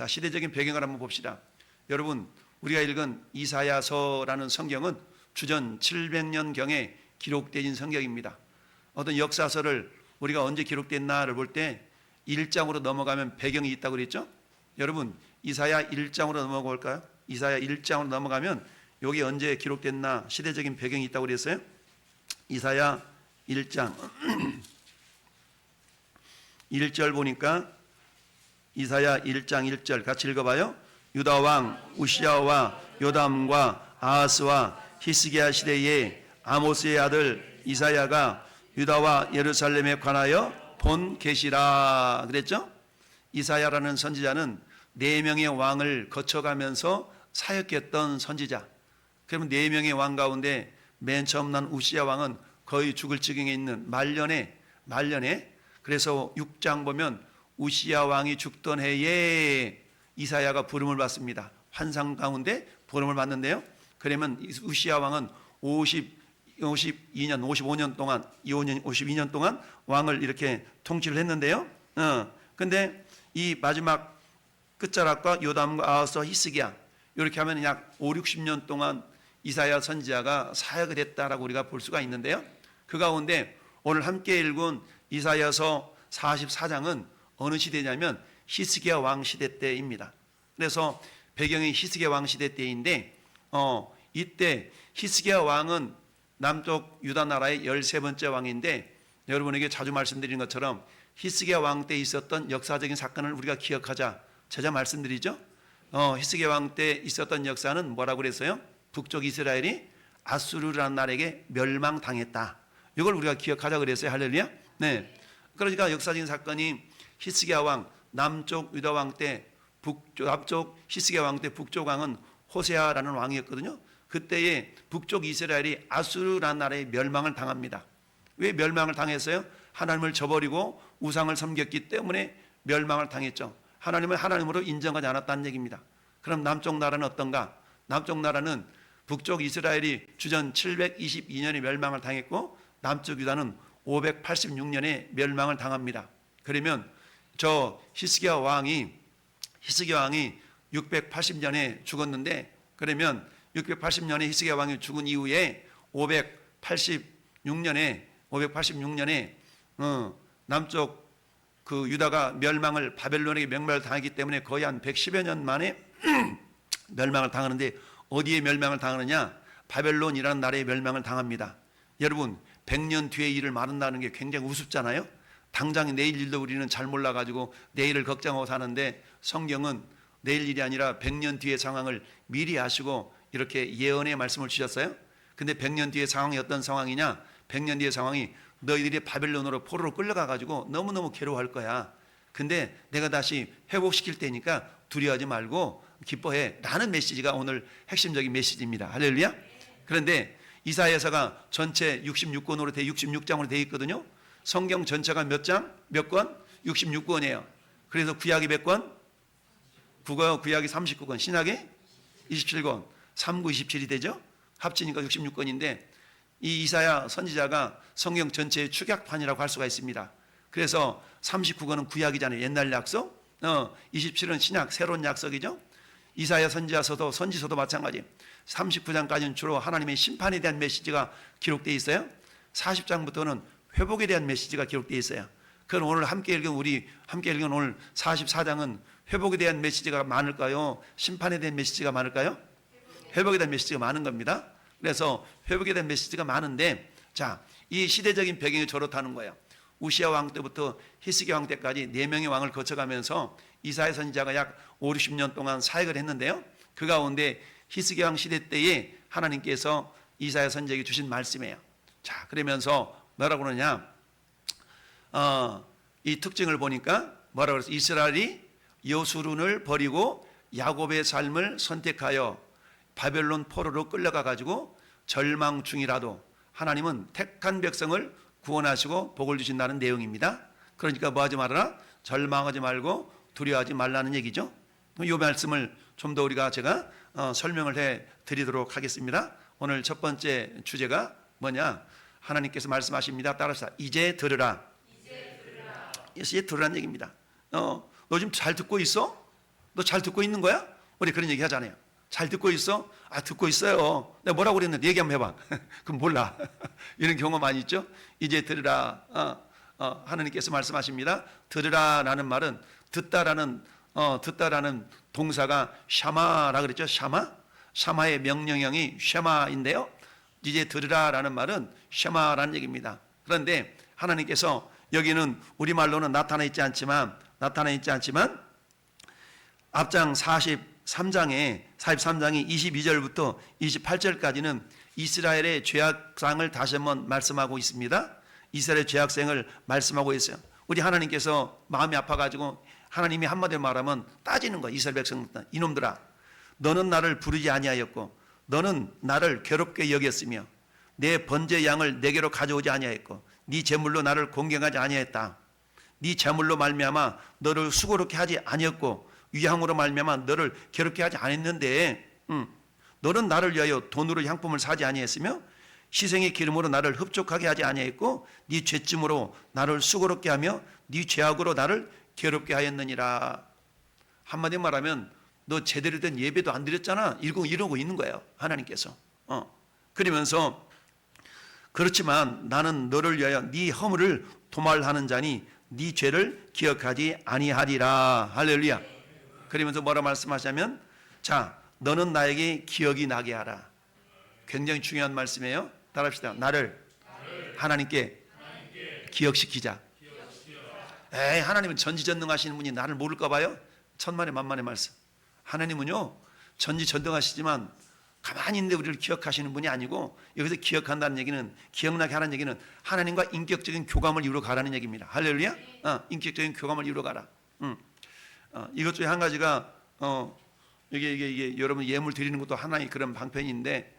자, 시대적인 배경을 한번 봅시다. 여러분, 우리가 읽은 이사야서라는 성경은 주전 700년경에 기록된 성경입니다. 어떤 역사서를 우리가 언제 기록됐나를 볼 때 1장으로 넘어가면 배경이 있다고 그랬죠? 여러분, 이사야 1장으로 넘어가 볼까요? 이사야 1장으로 넘어가면 여기 언제 기록됐나 시대적인 배경이 있다고 그랬어요? 이사야 1장 1절 보니까 이사야 1장 1절 같이 읽어봐요. 유다 왕 우시야와 요담과 아하스와 히스기야 시대에 아모스의 아들 이사야가 유다와 예루살렘에 관하여 본 계시라 그랬죠? 이사야라는 선지자는 4명의 왕을 거쳐가면서 사역했던 선지자. 그러면 4명의 왕 가운데 맨 처음 난 우시야 왕은 거의 죽을 지경에 있는 말년에 그래서 6장 보면 우시야 왕이 죽던 해에 이사야가 부름을 받습니다. 환상 가운데 부름을 받는데요. 그러면 우시야 왕은 55년 동안 왕을 이렇게 통치를 했는데요. 근데 이 마지막 끝자락과 요담과 아하스와 히스기야 이렇게 하면 약 5, 60년 동안 이사야 선지자가 사역을 했다라고 우리가 볼 수가 있는데요. 그 가운데 오늘 함께 읽은 이사야서 44장은 어느 시대냐면 히스기야 왕 시대 때입니다. 그래서 배경이 히스기야 왕 시대 때인데 이때 히스기야 왕은 남쪽 유다 나라의 13번째 왕인데 여러분에게 자주 말씀드린 것처럼 히스기야 왕 때 있었던 역사적인 사건을 우리가 기억하자 제가 말씀드리죠. 히스기야 왕 때 있었던 역사는 뭐라고 그랬어요? 북쪽 이스라엘이 아수르라는 나라에게 멸망당했다. 이걸 우리가 기억하자 그랬어요. 할렐루야. 네. 그러니까 역사적인 사건이 히스기야 왕 남쪽 유다 왕 때 남쪽 히스기야 왕 때 북쪽 왕은 호세아라는 왕이었거든요. 그때에 북쪽 이스라엘이 아수르라는 나라에 멸망을 당합니다. 왜 멸망을 당했어요? 하나님을 저버리고 우상을 섬겼기 때문에 멸망을 당했죠. 하나님을 하나님으로 인정하지 않았다는 얘기입니다. 그럼 남쪽 나라는 어떤가? 남쪽 나라는 북쪽 이스라엘이 주전 722년에 멸망을 당했고 남쪽 유다는 586년에 멸망을 당합니다. 그러면 저 히스기야 왕이 680년에 죽었는데 그러면 680년에 히스기야 왕이 죽은 이후에 586년에 남쪽 그 유다가 멸망을 바벨론에게 멸망을 당하기 때문에 거의 한 110여 년 만에 멸망을 당하는데 어디에 멸망을 당하느냐? 바벨론이라는 나라에 멸망을 당합니다. 여러분 100년 뒤에 일을 말한다는 게 굉장히 우습잖아요. 당장 내일 일도 우리는 잘 몰라가지고 내일을 걱정하고 사는데 성경은 내일 일이 아니라 100년 뒤의 상황을 미리 아시고 이렇게 예언의 말씀을 주셨어요. 근데 100년 뒤의 상황이 어떤 상황이냐? 100년 뒤의 상황이 너희들이 바벨론으로 포로로 끌려가가지고 너무너무 괴로워할 거야. 근데 내가 다시 회복시킬 테니까 두려워하지 말고 기뻐해. 라는 메시지가 오늘 핵심적인 메시지입니다. 할렐루야. 그런데 이사야서가 전체 66권으로 66장으로 되어 있거든요. 성경 전체가 몇 장? 몇 권? 66권이에요. 그래서 구약이 몇 권? 구약이 39권, 신약이 27권, 3, 9, 27이 되죠. 합치니까 66권인데 이 이사야 선지자가 성경 전체의 축약판이라고 할 수가 있습니다. 그래서 39권은 구약이잖아요. 옛날 약속. 27은 신약, 새로운 약속이죠. 이사야 선지서도 마찬가지. 39장까지는 주로 하나님의 심판에 대한 메시지가 기록되어 있어요. 40장부터는 회복에 대한 메시지가 기록되어 있어요. 그럼 오늘 함께 읽은 오늘 44장은 회복에 대한 메시지가 많을까요? 심판에 대한 메시지가 많을까요? 회복에 대한 메시지가 많은 겁니다. 그래서 회복에 대한 메시지가 많은데 자, 이 시대적인 배경이 저렇다는 거예요. 우시야 왕 때부터 히스기야 왕 때까지 4명의 왕을 거쳐가면서 이사야 선지자가 약 5, 60년 동안 사역을 했는데요. 그 가운데 히스기야 왕 시대 때에 하나님께서 이사야 선지자에게 주신 말씀이에요. 자, 그러면서 뭐라고 그러냐? 이 특징을 보니까 뭐라고 그랬어요? 이스라엘이 여수룬을 버리고 야곱의 삶을 선택하여 바벨론 포로로 끌려가 가지고 절망 중이라도 하나님은 택한 백성을 구원하시고 복을 주신다는 내용입니다. 그러니까 뭐 하지 말아라? 절망하지 말고 두려워하지 말라는 얘기죠. 이 말씀을 좀 더 제가 설명을 해 드리도록 하겠습니다. 오늘 첫 번째 주제가 뭐냐? 하나님께서 말씀하십니다. 따라서 이제 들으라. 이제 들으라는 얘기입니다. 너 지금 잘 듣고 있어? 너 잘 듣고 있는 거야? 우리 그런 얘기 하잖아요. 잘 듣고 있어? 아, 듣고 있어요. 내가 뭐라고 그랬는데 얘기 한번 해봐. 그럼 몰라. 이런 경우 많이 있죠. 이제 들으라. 하나님께서 말씀하십니다. 들으라라는 말은 듣다라는 동사가 샤마라 그랬죠. 샤마의 명령형이 샤마인데요. 이제 들으라라는 말은 샤마라는 얘기입니다. 그런데 하나님께서 여기는 우리말로는 나타나 있지 않지만 앞장 43장이 22절부터 28절까지는 이스라엘의 죄악상을 다시 한번 말씀하고 있습니다. 이스라엘의 죄악생을 말씀하고 있어요. 우리 하나님께서 마음이 아파가지고 하나님이 한마디로 말하면 따지는 거야. 이스라엘 백성들, 이놈들아, 너는 나를 부르지 아니하였고 너는 나를 괴롭게 여겼으며 내 번제 양을 내게로 가져오지 아니하였고 네 제물로 나를 공경하지 아니하였다. 네 제물로 말미암아 너를 수고롭게 하지 아니었고 위향으로 말미암아 너를 괴롭게 하지 않았는데 너는 나를 위하여 돈으로 향품을 사지 아니했으며 희생의 기름으로 나를 흡족하게 하지 아니했고 네 죄짐으로 나를 수고롭게 하며 네 죄악으로 나를 괴롭게 하였느니라. 한마디 말하면 너 제대로 된 예배도 안 드렸잖아. 이러고 있는 거예요. 하나님께서. 그러면서 그렇지만 나는 너를 위하여 네 허물을 도말하는 자니 네 죄를 기억하지 아니하리라. 할렐루야. 그러면서 뭐라 말씀하시냐면 자, 너는 나에게 기억이 나게 하라. 굉장히 중요한 말씀이에요. 따라합시다. 나를 하나님께 기억시키자. 에이, 하나님은 전지전능하시는 분이 나를 모를까 봐요? 천만의 만만의 말씀. 하나님은요 전지전능하시지만 가만히 있는데 우리를 기억하시는 분이 아니고, 여기서 기억한다는 얘기는, 기억나게 하라는 얘기는 하나님과 인격적인 교감을 이루어 가라는 얘기입니다. 할렐루야. 인격적인 교감을 이루어 가라. 이것 중에 한 가지가 이게 여러분 예물 드리는 것도 하나의 그런 방편인데,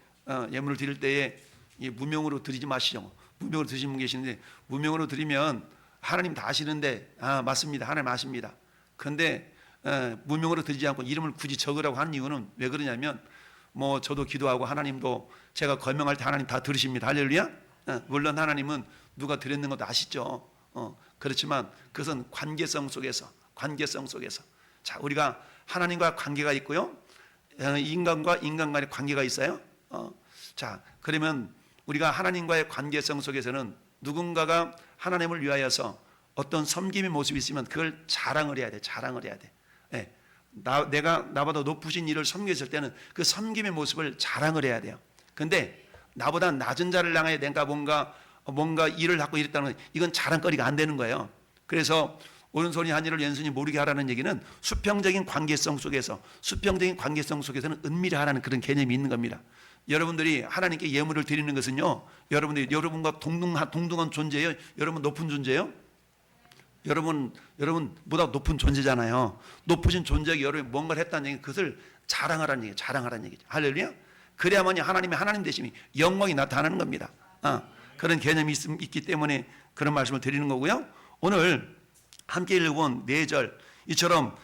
예물을 드릴 때에 무명으로 드리지 마시죠. 무명으로 드시는 분 계시는데, 무명으로 드리면 하나님 다 아시는데, 맞습니다. 하나님 아십니다. 그런데 무명으로 드리지 않고 이름을 굳이 적으라고 하는 이유는 왜 그러냐면, 뭐 저도 기도하고 하나님도 제가 거명할 때 하나님 다 들으십니다. 할렐루야. 물론 하나님은 누가 드렸는 것도 아시죠. 그렇지만 그것은 관계성 속에서 자, 우리가 하나님과 관계가 있고요, 인간과 인간 간의 관계가 있어요. 자, 그러면 우리가 하나님과의 관계성 속에서는 누군가가 하나님을 위하여서 어떤 섬김의 모습이 있으면 그걸 자랑을 해야 돼. 네. 내가 나보다 높으신 일을 섬겼을 때는 그 섬김의 모습을 자랑을 해야 돼요. 근데 나보다 낮은 자를 향해 내가 뭔가 일을 하고 이랬다는 건 이건 자랑거리가 안 되는 거예요. 그래서 오른손이 한 일을 왼손이 모르게 하라는 얘기는 수평적인 관계성 속에서는 은밀히 하라는 그런 개념이 있는 겁니다. 여러분들이 하나님께 예물을 드리는 것은요, 여러분과 동등한 존재예요. 여러분 높은 존재예요. 여러분보다 높은 존재잖아요. 높으신 존재가 여러분이 뭔가를 했다는 얘기는 그것을 자랑하라는 얘기죠. 할렐루야. 그래야만이 하나님의 하나님 되심이, 영광이 나타나는 겁니다. 그런 개념이 있기 때문에 그런 말씀을 드리는 거고요. 오늘 함께 읽어본 4절, 이처럼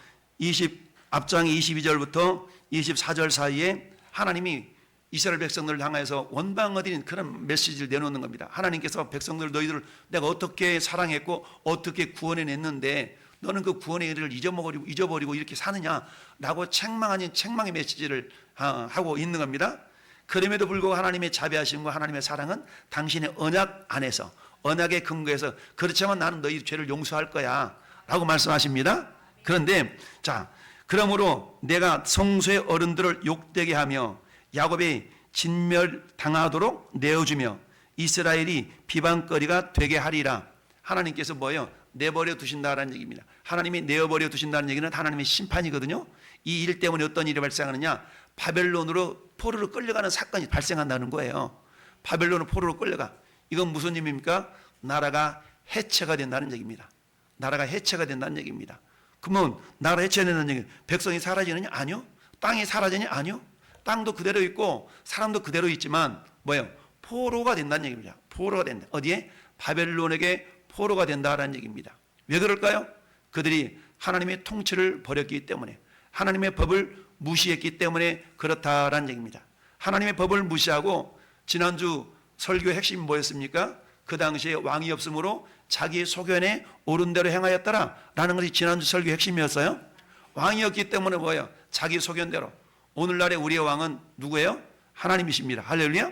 앞장이 22절부터 24절 사이에 하나님이 이스라엘 백성들을 향해서 원방어딘 그런 메시지를 내놓는 겁니다. 하나님께서 백성들 너희들을 내가 어떻게 사랑했고 어떻게 구원해냈는데 너는 그 구원의 일을 잊어버리고 이렇게 사느냐라고 책망의 메시지를 하고 있는 겁니다. 그럼에도 불구하고 하나님의 자비하심과 하나님의 사랑은 당신의 언약 안에서, 언약의 근거에서, 그렇지만 나는 너희 죄를 용서할 거야 라고 말씀하십니다. 그런데 자, 그러므로 내가 성소의 어른들을 욕되게 하며 야곱이 진멸당하도록 내어주며 이스라엘이 비방거리가 되게 하리라. 하나님께서 뭐예요? 내버려 두신다라는 얘기입니다. 하나님이 내어버려 두신다는 얘기는 하나님의 심판이거든요. 이 일 때문에 어떤 일이 발생하느냐, 바벨론으로 포로로 끌려가는 사건이 발생한다는 거예요. 바벨론으로 포로로 끌려가. 이건 무슨 의미입니까? 나라가 해체가 된다는 얘기입니다. 그러면 나라 해체된다는 얘기는 백성이 사라지느냐? 아니요. 땅이 사라지느냐? 아니요. 땅도 그대로 있고 사람도 그대로 있지만 뭐예요? 포로가 된다는 얘기입니다. 포로가 된다. 어디에? 바벨론에게 포로가 된다라는 얘기입니다. 왜 그럴까요? 그들이 하나님의 통치를 버렸기 때문에, 하나님의 법을 무시했기 때문에 그렇다라는 얘기입니다. 하나님의 법을 무시하고, 지난주 설교의 핵심이 뭐였습니까? 그 당시에 왕이 없으므로 자기의 소견에 옳은 대로 행하였더라 라는 것이 지난주 설교의 핵심이었어요. 왕이었기 때문에 뭐예요? 자기 소견대로. 오늘날의 우리의 왕은 누구예요? 하나님이십니다. 할렐루야.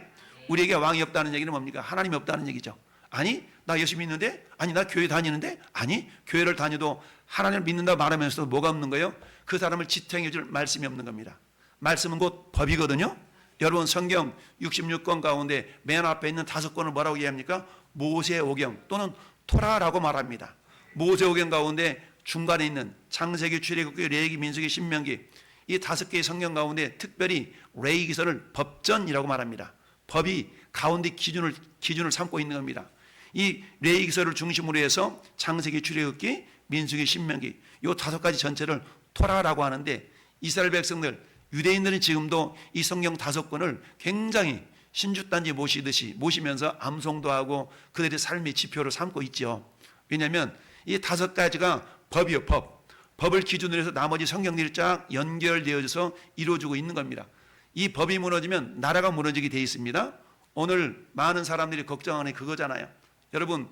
우리에게 왕이 없다는 얘기는 뭡니까? 하나님이 없다는 얘기죠. 아니 나 예수 믿는데, 아니 나 교회 다니는데, 아니 교회를 다녀도 하나님을 믿는다 말하면서도 뭐가 없는 거예요? 그 사람을 지탱해 줄 말씀이 없는 겁니다. 말씀은 곧 법이거든요. 여러분 성경 66권 가운데 맨 앞에 있는 5권을 뭐라고 얘기합니까? 모세오경 또는 토라라고 말합니다. 모세오경 가운데 중간에 있는 창세기, 출애굽기, 레위기, 민수기, 신명기 이 5개의 성경 가운데 특별히 레위기서를 법전이라고 말합니다. 법이 가운데 기준을 삼고 있는 겁니다. 이 레위기서를 중심으로 해서 창세기, 출애굽기, 민수기, 신명기 이 5가지 전체를 토라라고 하는데 이스라엘 백성들, 유대인들은 지금도 이 성경 5권을 굉장히 신주단지 모시듯이 모시면서 암송도 하고 그들의 삶의 지표로 삼고 있죠. 왜냐하면 이 5가지가 법이요, 법. 법을 기준으로 해서 나머지 성경들이 쫙 연결되어져서 이루어지고 있는 겁니다. 이 법이 무너지면 나라가 무너지게 돼 있습니다. 오늘 많은 사람들이 걱정하는 게 그거잖아요. 여러분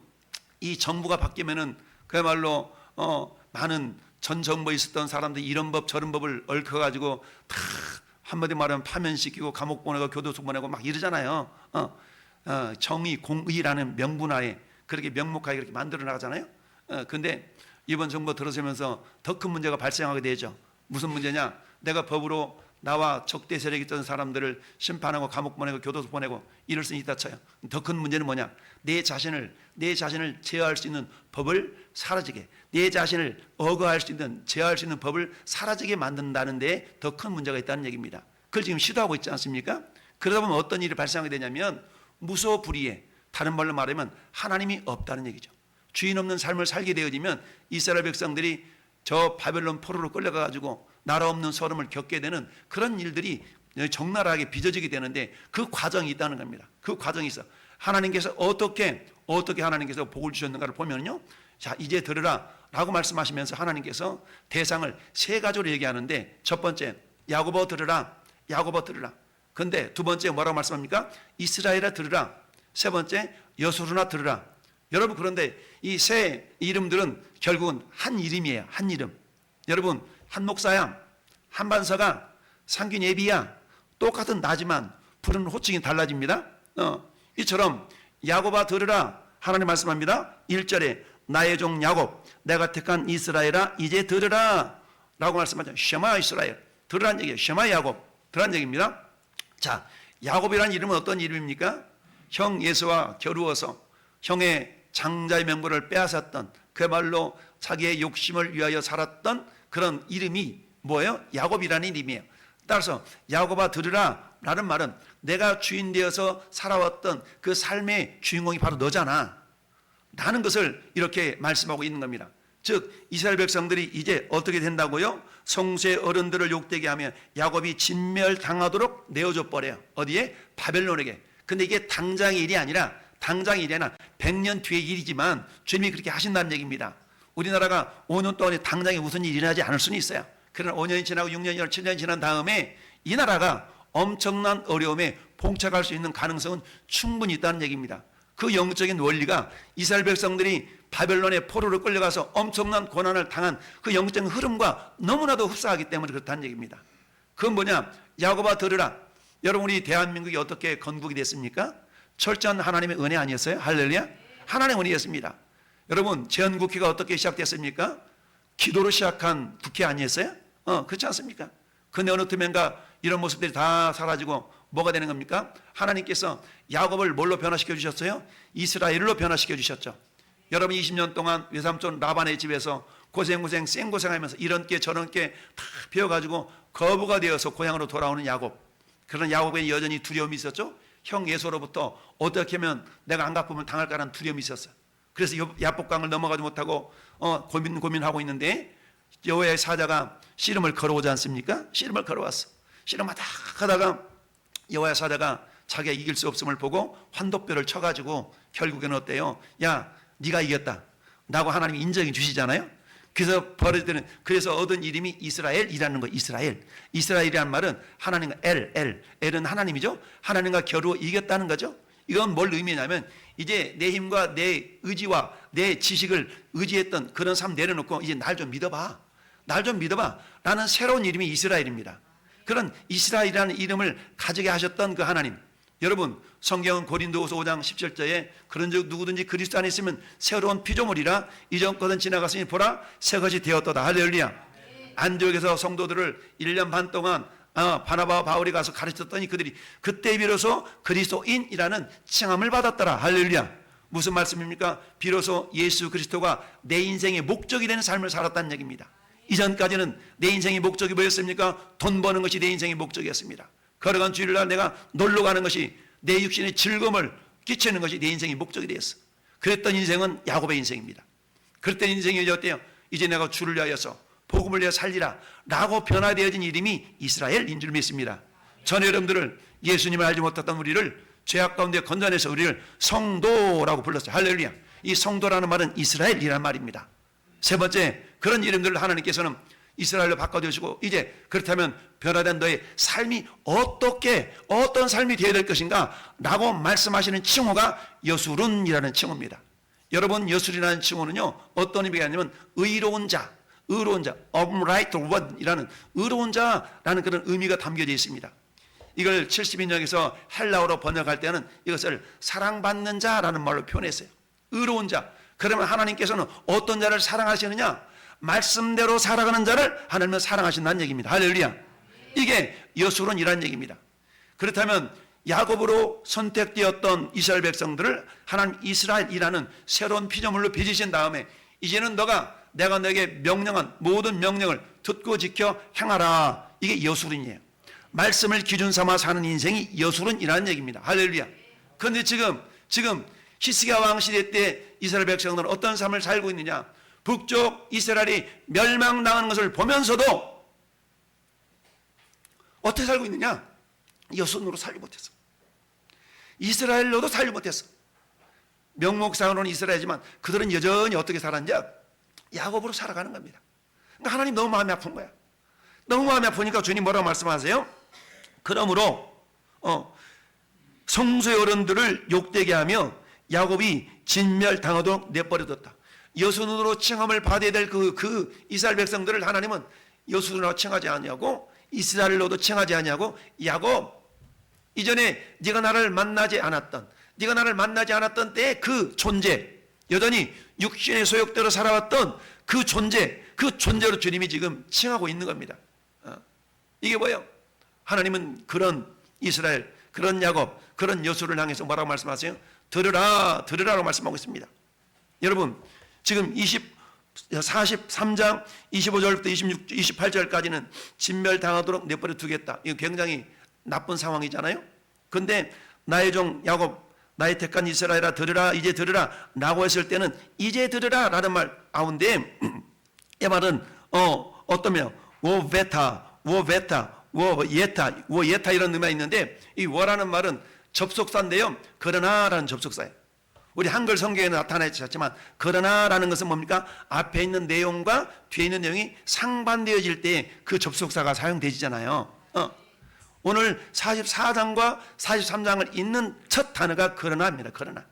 이 정부가 바뀌면은 그야말로 많은 전 정부에 있었던 사람들이 이런 법 저런 법을 얽혀가지고 다 한마디 말하면 파면시키고 감옥 보내고 교도소 보내고 막 이러잖아요. 정의, 공의라는 명분하에 그렇게 명목하게 그렇게 만들어 나가잖아요. 근데 이번 정부 들어서면서 더 큰 문제가 발생하게 되죠. 무슨 문제냐? 내가 법으로 나와 적대 세력이 있던 사람들을 심판하고 감옥 보내고 교도소 보내고 이럴 수 있다 쳐요. 더 큰 문제는 뭐냐? 내 자신을 제어할 수 있는 법을 사라지게, 내 자신을 억압할 수 있는, 제어할 수 있는 법을 사라지게 만든다는 데 더 큰 문제가 있다는 얘기입니다. 그걸 지금 시도하고 있지 않습니까? 그러다 보면 어떤 일이 발생하게 되냐면 무소불위에, 다른 말로 말하면 하나님이 없다는 얘기죠. 주인 없는 삶을 살게 되어지면 이스라엘 백성들이 저 바벨론 포로로 끌려가가지고 나라 없는 서름을 겪게 되는 그런 일들이 적나라하게 빚어지게 되는데 그 과정이 있다는 겁니다. 그 과정이 있어. 하나님께서 어떻게 하나님께서 복을 주셨는가를 보면요. 자, 이제 들으라 라고 말씀하시면서 하나님께서 대상을 3가지로 얘기하는데 첫 번째, 야고보 들으라. 야고보 들으라. 근데 두 번째 뭐라고 말씀합니까? 이스라엘아 들으라. 세 번째, 여수르나 들으라. 여러분 그런데 이 세 이름들은 결국은 한 이름이에요. 한 이름. 여러분 한 목사야, 한 반사가, 상균 예비야 똑같은 나지만 부르는 호칭이 달라집니다. 이처럼 야곱아 들으라. 하나님 말씀합니다. 1절에 나의 종 야곱, 내가 택한 이스라엘아 이제 들으라 라고 말씀하죠. 쉐마 이스라엘, 들으라는 얘기예요. 쉐마 야곱, 들으라는 얘기입니다. 자, 야곱이라는 이름은 어떤 이름입니까? 형 예수와 겨루어서 형의 장자의 명분을 빼앗았던, 그야말로 자기의 욕심을 위하여 살았던 그런 이름이 뭐예요? 야곱이라는 이름이에요. 따라서 야곱아 들으라 라는 말은 내가 주인 되어서 살아왔던 그 삶의 주인공이 바로 너잖아 라는 것을 이렇게 말씀하고 있는 겁니다. 즉 이스라엘 백성들이 이제 어떻게 된다고요? 성수의 어른들을 욕되게 하면 야곱이 진멸당하도록 내어줘 버려요. 어디에? 바벨론에게. 근데 이게 당장의 일이 아니라 100년 뒤의 일이지만 주님이 그렇게 하신다는 얘기입니다. 우리나라가 5년 동안에 당장에 무슨 일이 일어나지 않을 수는 있어요. 그러나 5년이 지나고 6년이 지나고 7년이 지난 다음에 이 나라가 엄청난 어려움에 봉착할 수 있는 가능성은 충분히 있다는 얘기입니다. 그 영적인 원리가 이스라엘 백성들이 바벨론의 포로로 끌려가서 엄청난 고난을 당한 그 영적인 흐름과 너무나도 흡사하기 때문에 그렇다는 얘기입니다. 그건 뭐냐? 야곱아 들으라. 여러분 우리 대한민국이 어떻게 건국이 됐습니까? 철저한 하나님의 은혜 아니었어요? 할렐루야. 하나님의 은혜였습니다. 여러분 제헌국회가 어떻게 시작됐습니까? 기도로 시작한 국회 아니었어요? 그렇지 않습니까? 근데 어느 틈엔가 이런 모습들이 다 사라지고 뭐가 되는 겁니까? 하나님께서 야곱을 뭘로 변화시켜 주셨어요? 이스라엘로 변화시켜 주셨죠. 여러분 20년 동안 외삼촌 라반의 집에서 고생 생고생하면서 이런 게 저런 게 다 배워가지고 거부가 되어서 고향으로 돌아오는 야곱. 그런 야곱에 여전히 두려움이 있었죠. 형 예수로부터 어떻게 하면 내가 안 갚으면 당할까라는 두려움이 있었어요. 그래서 야복강을 넘어가지 못하고 고민하고 있는데 여호와의 사자가 씨름을 걸어오지 않습니까? 씨름을 걸어왔어. 씨름하다 하다가 여호와의 사자가 자기가 이길 수 없음을 보고 환도뼈를 쳐가지고 결국에는 어때요? 야 네가 이겼다 라고 하나님이 인정해 주시잖아요. 그래서 얻은 이름이 이스라엘이라는 거예요. 이스라엘이라는 말은 하나님과 엘은 하나님이죠. 하나님과 겨루어 이겼다는 거죠. 이건 뭘 의미냐면 이제 내 힘과 내 의지와 내 지식을 의지했던 그런 삶 내려놓고 이제 날 좀 믿어봐. 날 좀 믿어봐. 라는 새로운 이름이 이스라엘입니다. 그런 이스라엘이라는 이름을 가지게 하셨던 그 하나님. 여러분, 성경은 고린도후서 5장 17절에 그런즉 누구든지 그리스도 안에 있으면 새로운 피조물이라 이전 것은 지나갔으니 보라 새 것이 되었도다. 할렐루야. 안디옥에서 성도들을 1년 반 동안 바나바와 바울이 가서 가르쳤더니 그들이 그때 비로소 그리스도인이라는 칭함을 받았더라. 할렐루야. 무슨 말씀입니까? 비로소 예수 그리스도가 내 인생의 목적이 되는 삶을 살았다는 얘기입니다. 이전까지는 내 인생의 목적이 뭐였습니까? 돈 버는 것이 내 인생의 목적이었습니다. 걸어간 주일날 내가 놀러 가는 것이 내 육신의 즐거움을 끼치는 것이 내 인생의 목적이 되었어. 그랬던 인생은 야곱의 인생입니다. 그랬던 인생이 이제 어때요? 이제 내가 주를 위하여서 복음을 위하여 살리라 라고 변화되어진 이름이 이스라엘인 줄 믿습니다. 전 여러분들을 예수님을 알지 못했던 우리를 죄악 가운데 건져내서 우리를 성도라고 불렀어요. 할렐루야. 이 성도라는 말은 이스라엘이라는 말입니다. 세 번째, 그런 이름들을 하나님께서는 이스라엘로 바꿔주시고 이제 그렇다면 변화된 너의 삶이 어떤 삶이 되어야 될 것인가 라고 말씀하시는 칭호가 여술은이라는 칭호입니다. 여러분, 여술이라는 칭호는요 어떤 의미가 있냐면 의로운 자, upright one이라는 의로운 자라는 그런 의미가 담겨져 있습니다. 이걸 70인역에서 헬라어로 번역할 때는 이것을 사랑받는 자라는 말로 표현했어요. 의로운 자. 그러면 하나님께서는 어떤 자를 사랑하시느냐? 말씀대로 살아가는 자를 하나님은 사랑하신다는 얘기입니다. 할렐루야. 이게 여술은이라는 얘기입니다. 그렇다면 야곱으로 선택되었던 이스라엘 백성들을 하나님 이스라엘이라는 새로운 피조물로 빚으신 다음에 이제는 내가 너에게 명령한 모든 명령을 듣고 지켜 행하라. 이게 여술은이에요. 말씀을 기준 삼아 사는 인생이 여술은이라는 얘기입니다. 할렐루야. 그런데 지금 히스기야 왕 시대 때 이스라엘 백성들은 어떤 삶을 살고 있느냐? 북쪽 이스라엘이 멸망당하는 것을 보면서도 어떻게 살고 있느냐? 여순으로 살지 못했어. 이스라엘로도 살지 못했어. 명목상으로는 이스라엘이지만 그들은 여전히 어떻게 살았냐? 야곱으로 살아가는 겁니다. 그러니까 하나님 너무 마음이 아픈 거야. 너무 마음이 아프니까 주님 뭐라고 말씀하세요? 그러므로 성소의 어른들을 욕되게 하며 야곱이 진멸당하도록 내버려뒀다. 여순으로 칭함을 받아야 될 그 이스라엘 백성들을 하나님은 여순으로 칭하지 않냐고, 이스라엘로도 칭하지 않냐고. 야곱, 이전에 네가 나를 만나지 않았던 때의 그 존재, 여전히 육신의 소욕대로 살아왔던 그 존재로 주님이 지금 칭하고 있는 겁니다. 이게 뭐예요? 하나님은 그런 이스라엘, 그런 야곱, 그런 여수를 향해서 뭐라고 말씀하세요? 들으라라고 말씀하고 있습니다. 여러분, 지금 43장 25절부터 28절까지는 진멸당하도록 내버려 두겠다. 이거 굉장히 나쁜 상황이잖아요. 그런데 나의 종 야곱, 나의 택한 이스라엘아 들으라, 이제 들으라 라고 했을 때는 이제 들으라 라는 말 가운데 이 말은 어떠면 예타 이런 의미가 있는데 이 워라는 말은 접속사인데요. 그러나라는 접속사예요. 우리 한글 성경에 나타나 있었지만 그러나라는 것은 뭡니까? 앞에 있는 내용과 뒤에 있는 내용이 상반되어질 때 그 접속사가 사용되잖아요. 오늘 44장과 43장을 잇는 첫 단어가 그러나입니다. 그러나.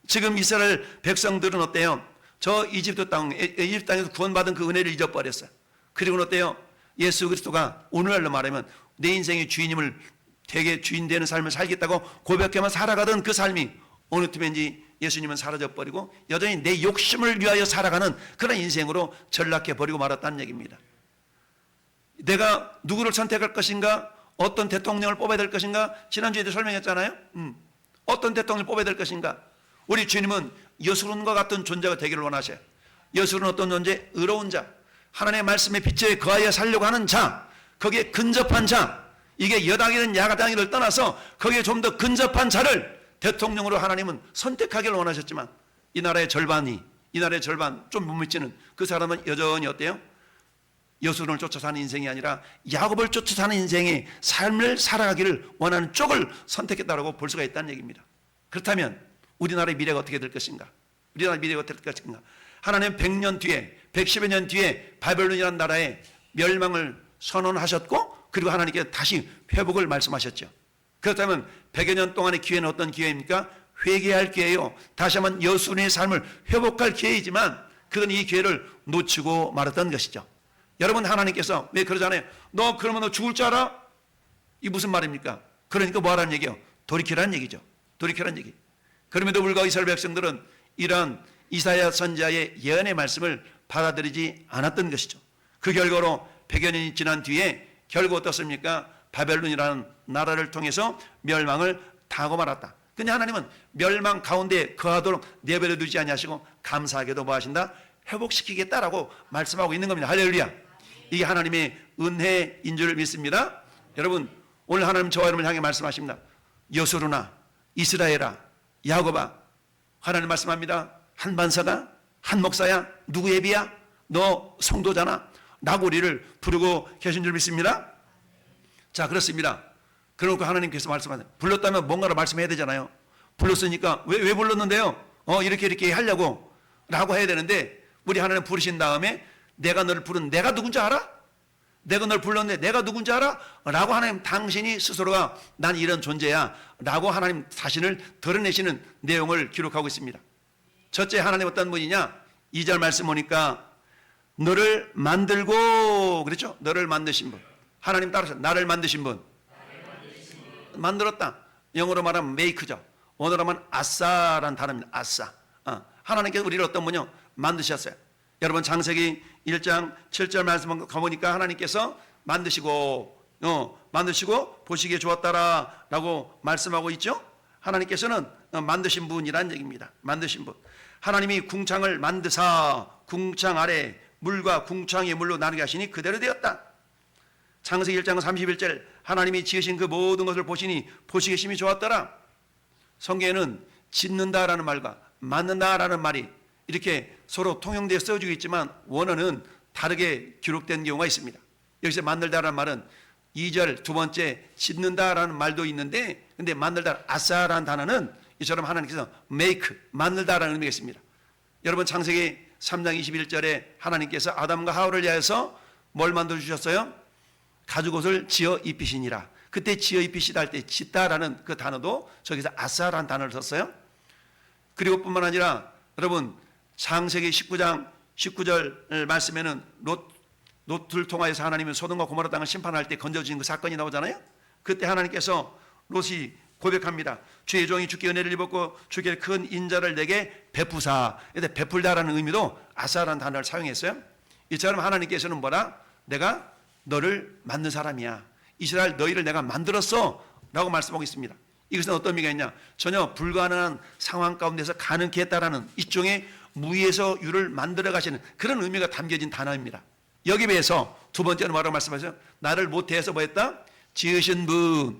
지금 이스라엘 백성들은 어때요? 저 이집트 땅에서 구원받은 그 은혜를 잊어버렸어요. 그리고는 어때요? 예수 그리스도가 오늘날로 말하면 내 인생의 주인임을 되게 주인 되는 삶을 살겠다고 고백하며 살아가던 그 삶이 어느 틈엔지 예수님은 사라져버리고 여전히 내 욕심을 위하여 살아가는 그런 인생으로 전락해버리고 말았다는 얘기입니다. 내가 누구를 선택할 것인가? 어떤 대통령을 뽑아야 될 것인가? 지난주에도 설명했잖아요. 어떤 대통령을 뽑아야 될 것인가? 우리 주님은 여수론과 같은 존재가 되기를 원하셔요. 여수론은 어떤 존재? 의로운 자, 하나님의 말씀의 빛에 거하여 살려고 하는 자, 거기에 근접한 자, 이게 여당이든 야당이든 떠나서 거기에 좀 더 근접한 자를 대통령으로 하나님은 선택하기를 원하셨지만 이 나라의 절반 좀 못 미치는 그 사람은 여전히 어때요? 여수론을 쫓아 사는 인생이 아니라 야곱을 쫓아 사는 인생의 삶을 살아가기를 원하는 쪽을 선택했다고 볼 수가 있다는 얘기입니다. 그렇다면 우리나라의 미래가 어떻게 될 것인가? 하나님 100년 뒤에 110여 년 뒤에 바벨론이라는 나라의 멸망을 선언하셨고 그리고 하나님께 다시 회복을 말씀하셨죠. 그렇다면 100여 년 동안의 기회는 어떤 기회입니까? 회개할 기회요. 다시 한번 여수론의 삶을 회복할 기회이지만 그건 이 기회를 놓치고 말았던 것이죠. 여러분, 하나님께서 왜 그러잖아요. 너 그러면 너 죽을 줄 알아? 이 무슨 말입니까? 그러니까 뭐 하라는 얘기예요? 돌이키라는 얘기죠. 돌이키라는 얘기. 그럼에도 불구하고 이스라엘 백성들은 이러한 이사야 선지자의 예언의 말씀을 받아들이지 않았던 것이죠. 그 결과로 100여 년이 지난 뒤에 결국 어떻습니까? 바벨론이라는 나라를 통해서 멸망을 당하고 말았다. 근데 하나님은 멸망 가운데 거하도록 내버려 두지 아니하시고 감사하게도 뭐 하신다? 회복시키겠다라고 말씀하고 있는 겁니다. 할렐루야. 이게 하나님의 은혜인 줄 믿습니다. 여러분, 오늘 하나님 저와 여러분을 향해 말씀하십니다. 여수르나 이스라엘아 야곱아, 하나님 말씀합니다. 한 반사가 한 목사야? 누구 예비야? 너 성도잖아? 라고 우리를 부르고 계신 줄 믿습니다. 자, 그렇습니다. 그러니까 하나님께서 말씀하세요. 불렀다면 뭔가를 말씀해야 되잖아요. 불렀으니까 왜 불렀는데요? 이렇게 하려고 라고 해야 되는데, 우리 하나님 부르신 다음에 내가 너를 부른 내가 누군지 알아? 내가 널 불렀는데 내가 누군지 알아? 라고 하나님 당신이 스스로가 난 이런 존재야 라고 하나님 자신을 드러내시는 내용을 기록하고 있습니다. 첫째, 하나님 어떤 분이냐? 2절 말씀 보니까 너를 만들고, 그렇죠? 너를 만드신 분. 하나님 따라서 나를 만드신 분. 만들었다. 영어로 말하면 make죠. 원어로 말하면 아싸라는 단어입니다. 아싸. 하나님께서 우리를 어떤 분이요? 만드셨어요. 여러분, 창세기 1장 7절 말씀 가보니까 하나님께서 만드시고 보시기에 좋았다라 라고 말씀하고 있죠. 하나님께서는 만드신 분이라는 얘기입니다. 만드신 분. 하나님이 궁창을 만드사 궁창 아래 물과 궁창의 물로 나누게 하시니 그대로 되었다. 창세기 1장 31절 하나님이 지으신 그 모든 것을 보시니 보시기에 심히 좋았더라. 성경에는 짓는다라는 말과 만든다라는 말이 이렇게 서로 통용되어 써지고 있지만 원어는 다르게 기록된 경우가 있습니다. 여기서 만들다라는 말은 2절 두 번째 짓는다라는 말도 있는데, 근데 만들다 아싸라는 단어는 이처럼 하나님께서 make 만들다라는 의미가 있습니다. 여러분, 창세기 3장 21절에 하나님께서 아담과 하와를 위하여서 뭘 만들어 주셨어요? 가죽옷을 지어 입히시니라. 그때 지어 입히시다 할 때 짓다라는 그 단어도 저기서 아싸라는 단어를 썼어요. 그리고 뿐만 아니라 여러분, 창세기 19장 19절 말씀에는 롯을 통하여서 하나님은 소돔과 고모라 땅을 심판할 때 건져주신 그 사건이 나오잖아요. 그때 하나님께서 롯이 고백합니다. 주의 종이 주께 은혜를 입었고 주께 큰 인자를 내게 베푸사. 근데 베풀다라는 의미도 아싸라는 단어를 사용했어요. 이처럼 하나님께서는 뭐라? 내가 너를 만든 사람이야. 이스라엘 너희를 내가 만들었어 라고 말씀하고 있습니다. 이것은 어떤 의미가 있냐? 전혀 불가능한 상황 가운데서 가능케 했다라는 일종의 무에서 유를 만들어 가시는 그런 의미가 담겨진 단어입니다. 여기 비해서 두 번째는 뭐라고 말씀하세요? 나를 모태에서 뭐 했다? 지으신 분.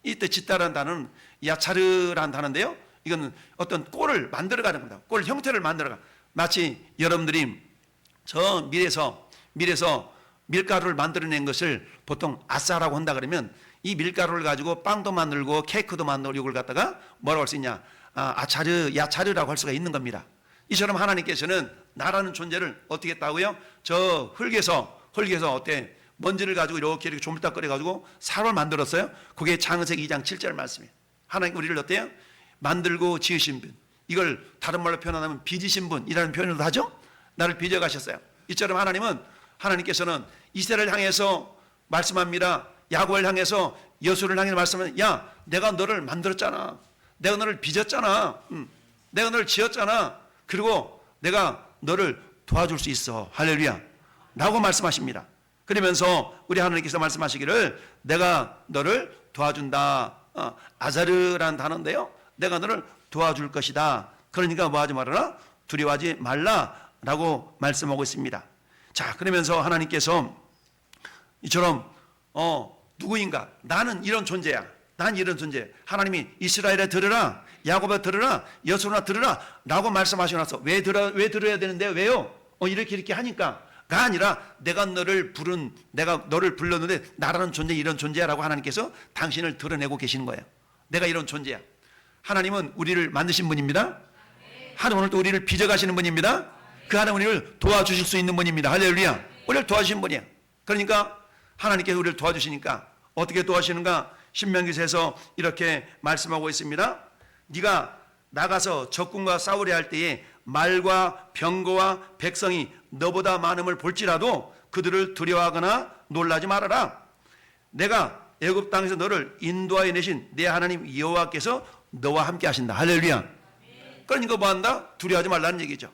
이때 짓다라는 단어는 야차르라는 단어인데요, 이건 어떤 꼴을 만들어 가는 겁니다. 꼴 형태를 만들어 가. 마치 여러분들이 저 밀에서 밀가루를 만들어낸 것을 보통 아싸라고 한다 그러면 이 밀가루를 가지고 빵도 만들고 케이크도 만들고 이걸 갖다가 뭐라고 할 수 있냐? 아차르, 야차르라고 할 수가 있는 겁니다. 이처럼 하나님께서는 나라는 존재를 어떻게 했다고요? 저 흙에서 어때? 먼지를 가지고 이렇게 조물딱거려 가지고 사람을 만들었어요. 그게 창세기 2장 7절 말씀이에요. 하나님 우리를 어때요? 만들고 지으신 분. 이걸 다른 말로 표현하면 빚으신 분이라는 표현을 하죠. 나를 빚어 가셨어요. 이처럼 하나님께서는 이스라엘을 향해서 말씀합니다. 야곱을 향해서 여수를 향해서 말씀하면, 야, 내가 너를 만들었잖아. 내가 너를 빚었잖아. 내가 너를 지었잖아. 그리고 내가 너를 도와줄 수 있어. 할렐루야 라고 말씀하십니다. 그러면서 우리 하나님께서 말씀하시기를 내가 너를 도와준다. 아자르라는 단어인데요, 내가 너를 도와줄 것이다. 그러니까 뭐하지 말아라? 두려워하지 말라라고 말씀하고 있습니다. 자, 그러면서 하나님께서 이처럼 누구인가? 나는 이런 존재야. 난 이런 존재. 하나님이 이스라엘에 들으라, 야곱에 들으라, 여수나 들으라 라고 말씀하시고 나서 왜 들어야 되는데 왜요? 이렇게 하니까가 아니라 내가 너를 불렀는데 나라는 존재 이런 존재야 라고 하나님께서 당신을 드러내고 계시는 거예요. 내가 이런 존재야. 하나님은 우리를 만드신 분입니다. 하나님은 또 우리를 빚어가시는 분입니다. 그 하나님 우리를 도와주실 수 있는 분입니다. 할렐루야. 우리를 도와주신 분이야. 그러니까 하나님께서 우리를 도와주시니까 어떻게 도와주시는가? 신명기서에서 이렇게 말씀하고 있습니다. 네가 나가서 적군과 싸우려 할 때에 말과 병거와 백성이 너보다 많음을 볼지라도 그들을 두려워하거나 놀라지 말아라. 내가 애굽 땅에서 너를 인도하여 내신 내 하나님 여호와께서 너와 함께 하신다. 할렐루야. 그러니까 뭐 한다? 두려워하지 말라는 얘기죠.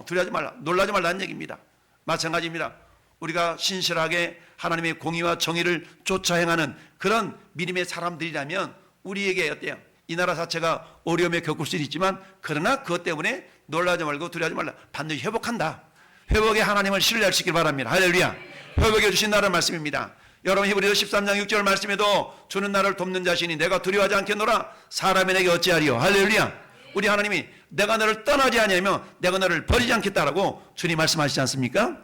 두려워하지 말라, 놀라지 말라는 얘기입니다. 마찬가지입니다. 우리가 신실하게 하나님의 공의와 정의를 쫓아 행하는 그런 믿음의 사람들이라면 우리에게 어때요? 이 나라 자체가 어려움에 겪을 수 있지만 그러나 그것 때문에 놀라지 말고 두려워하지 말라. 반드시 회복한다. 회복에 하나님을 신뢰하시길 바랍니다. 할렐루야. 회복해 주신다는 말씀입니다. 여러분 히브리서 13장 6절 말씀에도 주는 나를 돕는 자신이 내가 두려워하지 않겠노라. 사람이 내게 어찌하리요. 할렐루야. 우리 하나님이 내가 너를 떠나지 아니하며 내가 너를 버리지 않겠다라고 주님 말씀하시지 않습니까?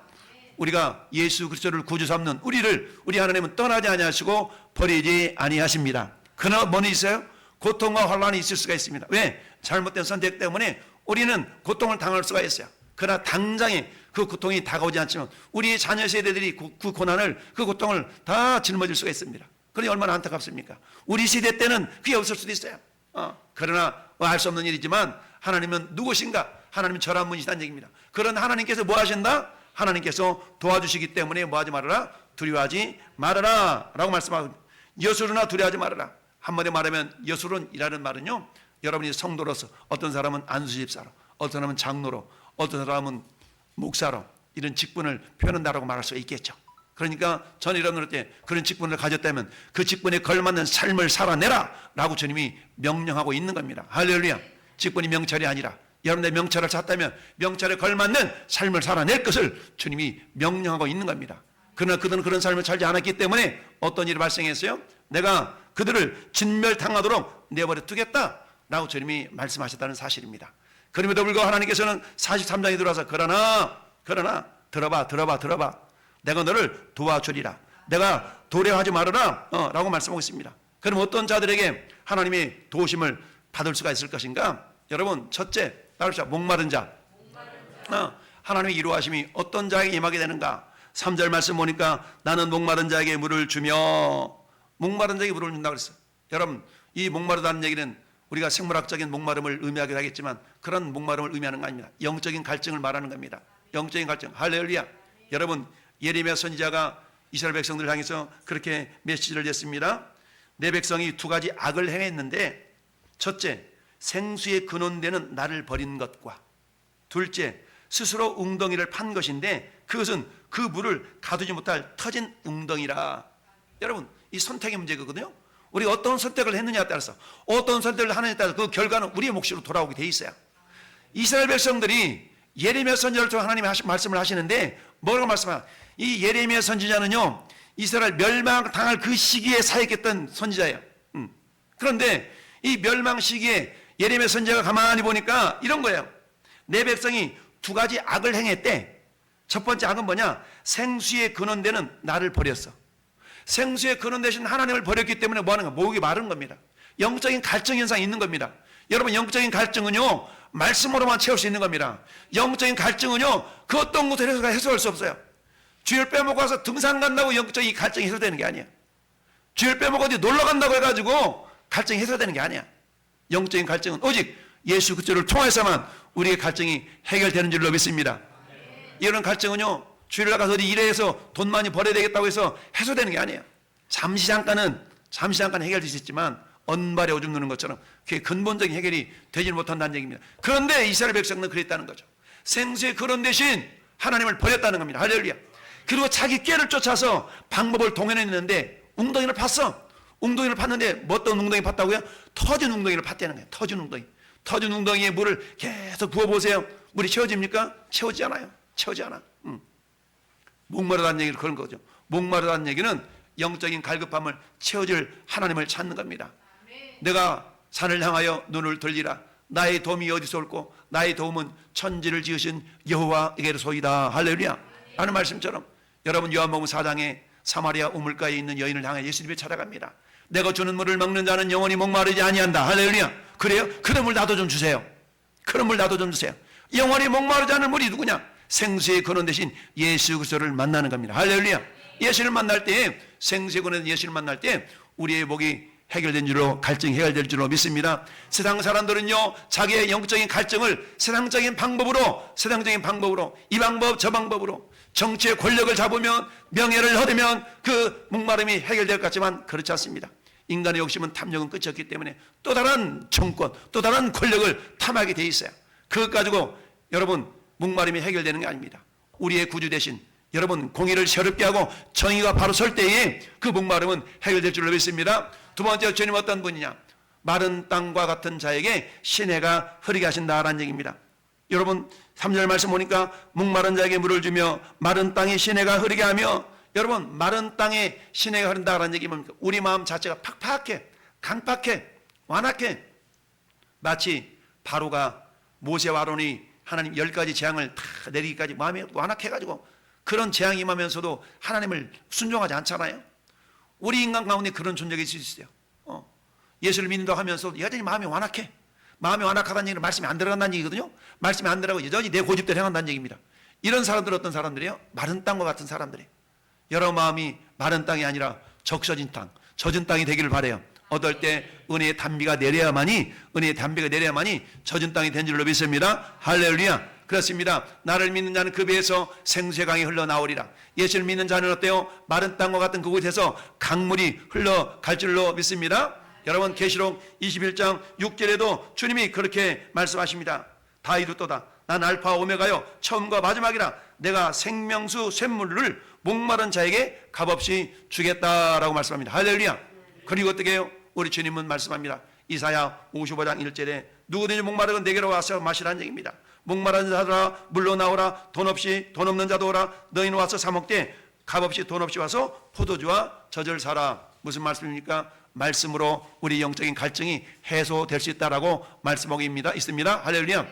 우리가 예수 그리스도를 구주 삼는 우리 하나님은 떠나지 아니하시고 버리지 아니하십니다. 그러나 뭐는 있어요? 고통과 혼란이 있을 수가 있습니다. 왜? 잘못된 선택 때문에 우리는 고통을 당할 수가 있어요. 그러나 당장에 그 고통이 다가오지 않지만 우리 자녀 세대들이 그 고난을, 그 고통을 다 짊어질 수가 있습니다. 그러니 얼마나 안타깝습니까? 우리 세대 때는 그게 없을 수도 있어요. 그러나 알 수 없는 일이지만 하나님은 누구신가? 하나님은 전한 분이시다는 얘기입니다. 그런 하나님께서 뭐 하신다? 하나님께서 도와주시기 때문에 뭐 하지 말아라? 두려워하지 말아라 라고 말씀하고, 여수르나 두려워하지 말아라. 한마디로 말하면 여수론이라는 말은요, 여러분이 성도로서 어떤 사람은 안수집사로, 어떤 사람은 장로로, 어떤 사람은 목사로 이런 직분을 표현한다라고 말할 수가 있겠죠. 그러니까 저는 여러분들 때 그런 직분을 가졌다면 그 직분에 걸맞는 삶을 살아내라 라고 주님이 명령하고 있는 겁니다. 할렐루야. 직분이 명찰이 아니라 여러분의 명찰을 찾다면 명찰에 걸맞는 삶을 살아낼 것을 주님이 명령하고 있는 겁니다. 그러나 그들은 그런 삶을 살지 않았기 때문에 어떤 일이 발생했어요? 내가 그들을 진멸당하도록 내버려 두겠다 라고 주님이 말씀하셨다는 사실입니다. 그럼에도 불구하고 하나님께서는 43장에 들어와서 그러나 들어봐 내가 너를 도와주리라. 내가 도래하지 말아라 라고 말씀하고 있습니다. 그럼 어떤 자들에게 하나님의 도우심을 받을 수가 있을 것인가? 여러분, 첫째, 따르자 목마른 자. 하나님의 이루하심이 어떤 자에게 임하게 되는가? 3절 말씀 보니까 나는 목마른 자에게 물을 주며, 목마른 자에게 물을 준다고 그랬어요. 여러분, 이 목마르다는 얘기는 우리가 생물학적인 목마름을 의미하기도 하겠지만 그런 목마름을 의미하는 거 아닙니다. 영적인 갈증을 말하는 겁니다. 영적인 갈증. 할렐루야. 여러분, 예레미야 선지자가 이스라엘 백성들을 향해서 그렇게 메시지를 냈습니다. 내 백성이 두 가지 악을 행했는데, 첫째, 생수의 근원되는 나를 버린 것과, 둘째, 스스로 웅덩이를 판 것인데 그것은 그 물을 가두지 못할 터진 웅덩이라. 여러분, 이 선택의 문제거든요. 우리가 어떤 선택을 했느냐에 따라서, 어떤 선택을 하느냐에 따라서 그 결과는 우리의 몫으로 돌아오게 돼 있어요. 이스라엘 백성들이 예레미야 선지자를 통해 하나님이 말씀을 하시는데 뭐라고 말씀하냐? 이 예레미야 선지자는요, 이스라엘 멸망당할 그 시기에 사역했던 선지자예요. 그런데 이 멸망 시기에 예레미야 선지자가 가만히 보니까 이런 거예요. 내 백성이 두 가지 악을 행했대. 첫 번째 악은 뭐냐? 생수의 근원되는 나를 버렸어. 생수의 근원 되신 하나님을 버렸기 때문에 뭐 하는 거야? 목이 마른 겁니다. 영적인 갈증 현상이 있는 겁니다. 여러분, 영적인 갈증은요, 말씀으로만 채울 수 있는 겁니다. 영적인 갈증은요, 그 어떤 것을 해소할 수 없어요. 주일 빼먹고 와서 등산 간다고 영적인 갈증이 해소되는 게 아니야. 주일 빼먹고 어디 놀러 간다고 해가지고 갈증이 해소되는 게 아니야. 영적인 갈증은 오직 예수 그리스도를 통해서만 우리의 갈증이 해결되는 줄로 믿습니다. 이런 갈증은요, 주일 나가서 어디 일해서 돈 많이 벌어야 되겠다고 해서 해소되는 게 아니에요. 잠시 잠깐 해결될 수 있지만 언발에 오줌 누는 것처럼 그게 근본적인 해결이 되지 못한다는 얘기입니다. 그런데 이스라엘 백성은 그랬다는 거죠. 생수의 근원 대신 하나님을 버렸다는 겁니다. 할렐루야. 그리고 자기 꾀를 쫓아서 방법을 동원했는데 웅덩이를 팠어. 웅덩이를 팠는데 뭐 어떤 웅덩이 팠다고요? 터진 웅덩이를 팠다는 거예요. 터진 웅덩이. 터진 웅덩이에 물을 계속 부어보세요. 물이 채워집니까? 채워지지 않아요. 채워지지 않아. 목마르다는 얘기는 그런 거죠. 목마르다는 얘기는 영적인 갈급함을 채워줄 하나님을 찾는 겁니다. 내가 산을 향하여 눈을 돌리라. 나의 도움이 어디서 올고 나의 도움은 천지를 지으신 여호와에게로소이다. 할렐루야. 라는 말씀처럼 여러분, 요한복음 4장에 사마리아 우물가에 있는 여인을 향해 예수님이 찾아갑니다. 내가 주는 물을 먹는 자는 영원히 목마르지 아니한다. 할렐루야. 그래요? 그런 물 나도 좀 주세요. 그런 물 나도 좀 주세요. 영원히 목마르지 않은 물이 누구냐? 생수의 근원 대신 예수 그리스도를 만나는 겁니다. 할렐루야. 예수를 만날 때, 생수의 근원 예수를 만날 때 우리의 목이 해결된 줄로, 갈증이 해결될 줄로 믿습니다. 세상 사람들은요, 자기의 영적인 갈증을 세상적인 방법으로 이 방법 저 방법으로 정치의 권력을 잡으면, 명예를 얻으면 그 목마름이 해결될 것 같지만 그렇지 않습니다. 인간의 욕심은 탐욕은 끝이 없기 때문에 또 다른 정권, 또 다른 권력을 탐하게 돼 있어요. 그것 가지고 여러분 목마름이 해결되는 게 아닙니다. 우리의 구주 대신 여러분 공의를 새롭게 하고 정의가 바로 설 때에 그 목마름은 해결될 줄로 믿습니다. 두 번째, 주님 어떤 분이냐? 마른 땅과 같은 자에게 시내가 흐르게 하신다라는 얘기입니다. 여러분 3절 말씀 보니까 목마른 자에게 물을 주며 마른 땅에 시내가 흐르게 하며, 여러분 마른 땅에 시내가 흐른다라는 얘기 뭡니까? 우리 마음 자체가 팍팍해, 강팍해, 완악해. 마치 바로가 모세와 아론이 하나님 10가지 재앙을 다 내리기까지 마음이 완악해가지고 그런 재앙이 임하면서도 하나님을 순종하지 않잖아요. 우리 인간 가운데 그런 존재가 있을 수 있어요. 예수를 믿는다고 하면서 여전히 마음이 완악해. 마음이 완악하다는 얘기는 말씀이 안 들어간다는 얘기거든요. 말씀이 안 들어가고 여전히 내 고집대로 행한다는 얘기입니다. 이런 사람들은 어떤 사람들이에요? 마른 땅과 같은 사람들이에요. 여러분 마음이 마른 땅이 아니라 적셔진 땅, 젖은 땅이 되기를 바라요. 어떨 때 은혜의 단비가 내려야만이 젖은 땅이 된 줄로 믿습니다. 할렐루야. 그렇습니다. 나를 믿는 자는 그 배에서 생수의 강이 흘러나오리라. 예수를 믿는 자는 어때요? 마른 땅과 같은 그곳에서 강물이 흘러갈 줄로 믿습니다. 여러분 계시록 21장 6절에도 주님이 그렇게 말씀하십니다. 다 이루었도다. 난 알파와 오메가요 처음과 마지막이라. 내가 생명수 샘물을 목마른 자에게 값없이 주겠다라고 말씀합니다. 할렐루야. 그리고 어떻게 해요? 우리 주님은 말씀합니다. 이사야 55장 1절에 누구든지 목마르건 내게로 와서 마시라는 얘기입니다. 목마른 자들아 물로 나오라. 돈 없는 자도 오라. 너희는 와서 사 먹되 값없이 돈 없이 와서 포도주와 젖을 사라. 무슨 말씀입니까? 말씀으로 우리 영적인 갈증이 해소될 수 있다라고 말씀하고 있습니다. 할렐루야.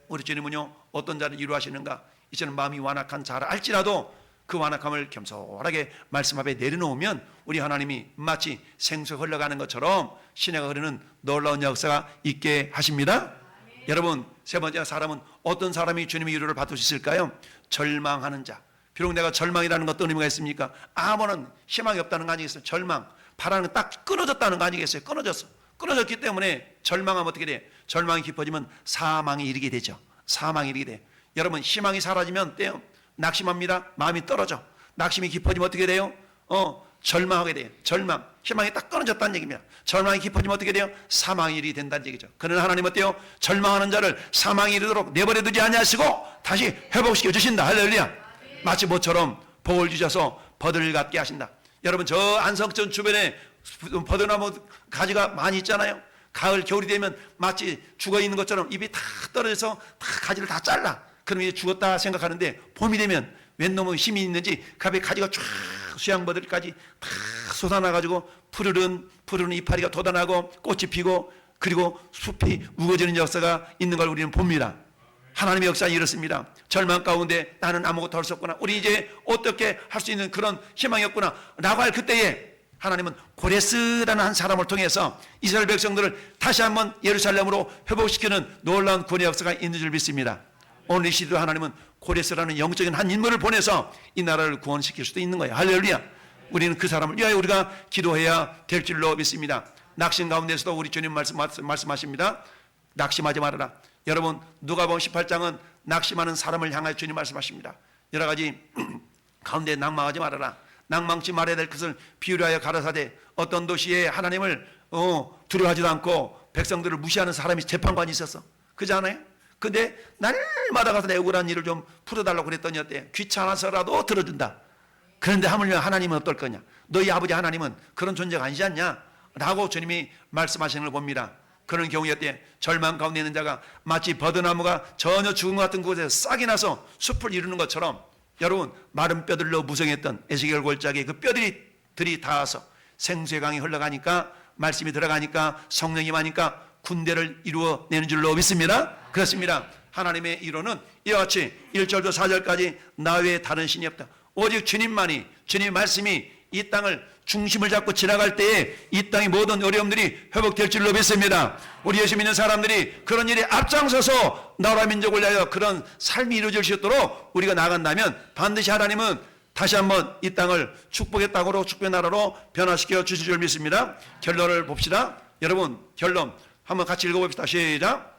우리 주님은요 어떤 자를 이루하시는가? 이제는 마음이 완악한 자라 할지라도 그 완악함을 겸손하게 말씀 앞에 내려놓으면 우리 하나님이 마치 생수가 흘러가는 것처럼 시내가 흐르는 놀라운 역사가 있게 하십니다. 여러분 세 번째, 사람은 어떤 사람이 주님의 위로를 받을 수 있을까요? 절망하는 자. 비록 내가 절망이라는 것 어떤 의미가 있습니까? 아무런 희망이 없다는 거 아니겠어요? 절망, 바라는 게 딱 끊어졌다는 거 아니겠어요? 끊어졌기 때문에 절망하면 어떻게 돼요? 절망이 깊어지면 사망에 이르게 되죠. 사망에 이르게 돼요. 여러분 희망이 사라지면 어때요? 낙심합니다. 마음이 떨어져. 낙심이 깊어지면 어떻게 돼요? 절망하게 돼요. 절망. 희망이 딱 끊어졌다는 얘기입니다. 절망이 깊어지면 어떻게 돼요? 사망이 이르게 된다는 얘기죠. 그러나 하나님 어때요? 절망하는 자를 사망이 이르도록 내버려 두지 아니하시고 다시 회복시켜 주신다. 할렐루야. 마치 모처럼 복을 주셔서 버들을 갖게 하신다. 여러분 저 안성천 주변에 버드나무 가지가 많이 있잖아요. 가을 겨울이 되면 마치 죽어 있는 것처럼 잎이 다 떨어져서 다 가지를 다 잘라. 그럼 이제 죽었다 생각하는데 봄이 되면 웬 놈의 힘이 있는지 갑자기 가지가 쫙 수양버들까지 다 솟아나가지고 푸르른 이파리가 돋아나고 꽃이 피고 그리고 숲이 우거지는 역사가 있는 걸 우리는 봅니다. 하나님의 역사는 이렇습니다. 절망 가운데 나는 아무것도 할 수 없구나. 우리 이제 어떻게 할 수 있는 그런 희망이 없구나 라고 할 그때에 하나님은 고레스라는 한 사람을 통해서 이스라엘 백성들을 다시 한번 예루살렘으로 회복시키는 놀라운 구원의 역사가 있는 줄 믿습니다. 오늘 이 시대도 하나님은 고레스라는 영적인 한 인물을 보내서 이 나라를 구원시킬 수도 있는 거예요. 할렐루야. 우리는 그 사람을 위하여 우리가 기도해야 될 줄로 믿습니다. 낙심 가운데서도 우리 주님 말씀하십니다. 낙심하지 말아라. 여러분 누가복음 18장은 낙심하는 사람을 향하여 주님 말씀하십니다. 여러 가지 가운데 낭망하지 말아라. 낭망치 말아야 될 것을 비유로 하여 가라사대 어떤 도시에 하나님을 두려워하지도 않고 백성들을 무시하는 사람이 재판관이 있었어. 그렇지 않아요? 근데 날마다 가서 내 억울한 일을 좀 풀어달라고 그랬더니 어때? 귀찮아서라도 들어준다. 그런데 하물며 하나님은 어떨 거냐? 너희 아버지 하나님은 그런 존재가 아니지 않냐? 라고 주님이 말씀하시는 걸 봅니다. 그런 경우에 어때? 절망 가운데 있는 자가 마치 버드나무가 전혀 죽은 것 같은 곳에서 싹이 나서 숲을 이루는 것처럼 여러분 마른 뼈들로 무성했던 에스겔 골짜기에 그 뼈들이 닿아서 생수의 강이 흘러가니까 말씀이 들어가니까 성령이 임하니까 군대를 이루어내는 줄로 믿습니다. 그렇습니다. 하나님의 이론은 이와 같이 1절부터 4절까지 나 외에 다른 신이 없다. 오직 주님만이 주님의 말씀이 이 땅을 중심을 잡고 지나갈 때에 이 땅의 모든 어려움들이 회복될 줄로 믿습니다. 우리 예수 믿는 사람들이 그런 일에 앞장서서 나라 민족을 위하여 그런 삶이 이루어질 수 있도록 우리가 나간다면 반드시 하나님은 다시 한번 이 땅을 축복의 땅으로 축복의 나라로 변화시켜 주실 줄 믿습니다. 결론을 봅시다. 여러분 결론 한번 같이 읽어봅시다. 시작.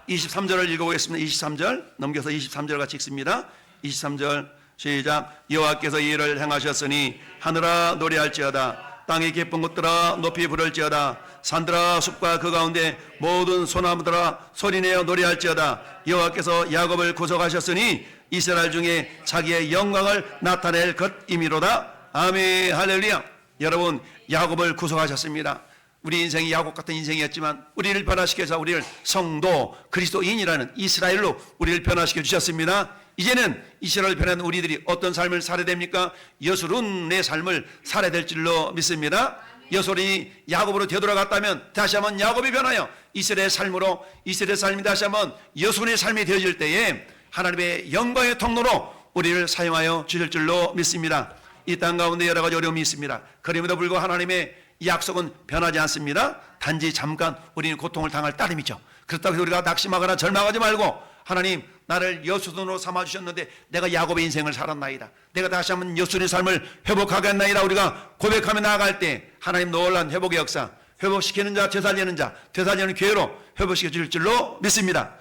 (23절을) 읽어보겠습니다. 23절 넘겨서 23절 같이 읽습니다. 23절 시작. 여호와께서 이 일을 행하셨으니 하늘아 노래할지어다, 땅의 깊은 곳들아 높이 부를지어다, 산들아 숲과 그 가운데 모든 소나무들아 소리내어 노래할지어다. 여호와께서 야곱을 구속하셨으니 이스라엘 중에 자기의 영광을 나타낼 것이미로다. 아멘. 할렐루야. 여러분 야곱을 구속하셨습니다. 우리 인생이 야곱 같은 인생이었지만 우리를 변화시켜서 우리를 성도 그리스도인이라는 이스라엘로 우리를 변화시켜 주셨습니다. 이제는 이스라엘 변한 우리들이 어떤 삶을 살아야 됩니까? 여술은 삶을 살아야 될 줄로 믿습니다. 여술이 야곱으로 되돌아갔다면 다시 한번 야곱이 변하여 이스라엘의 삶으로, 이스라엘의 삶이 다시 한번 여술의 삶이 되어질 때에 하나님의 영광의 통로로 우리를 사용하여 주실 줄로 믿습니다. 이 땅 가운데 여러 가지 어려움이 있습니다. 그럼에도 불구하고 하나님의 약속은 변하지 않습니다. 단지 잠깐 우리는 고통을 당할 따름이죠. 그렇다고 해서 우리가 낙심하거나 절망하지 말고, 하나님 나를 여수돈으로 삼아주셨는데 내가 야곱의 인생을 살았나이다, 내가 다시 한번 여수의 삶을 회복하겠나이다, 우리가 고백하며 나아갈 때 하나님 놀라운 회복의 역사, 회복시키는 자 되살리는 자, 되살리는 교회로 회복시켜 줄 줄로 믿습니다.